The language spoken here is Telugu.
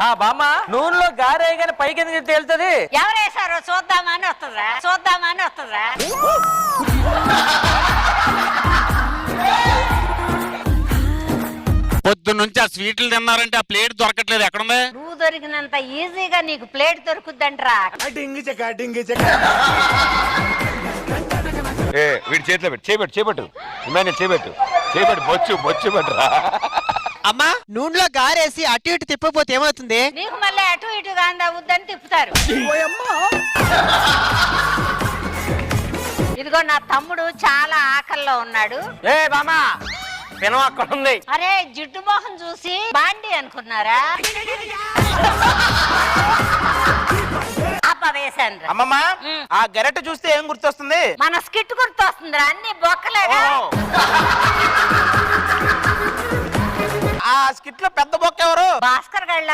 బామ్మ నూనెలో గారేగానే పైకి ఎందుకు తేలుతుంది? ఎవరేసారో చూద్దామని వస్తుందా, చూద్దామని వస్తుందా? పొద్దున్నుంచి ఆ స్వీట్లు తిన్నారంటే ఆ ప్లేట్ దొరకట్లేదు, ఎక్కడుంది? నువ్వు దొరికినంత ఈజీగా నీకు ప్లేట్ దొరుకుద్దంట్రా. వీడి చేతిలో పెట్టు, చేపెట్టు చేపెట్టు బొచ్చు పెట్టరా. అమ్మా నూనెలో గారేసి అటు ఇటు తిప్పపోతే ఏమవుతుంది? నీకు మళ్ళీ అటు ఇటుగా అందవుద్దని తిప్పుతారు. ఇదిగో నా తమ్ముడు చాలా ఆకల్లో ఉన్నాడు. బామ్మ పినం అక్కడ ఉంది. అరే జిడ్డు మొహం చూసి బాండి అనుకున్నారా? వేసాను. అమ్మమ్మ ఆ గెరెట్ చూస్తే ఏం గుర్తొస్తుంది? మన స్కిట్ గుర్తొస్తుందిరా, అన్ని బొక్కలేగా. ఆ స్కిట్ లో పెద్ద బొక్క ఎవరు? భాస్కర్ గళ్ళ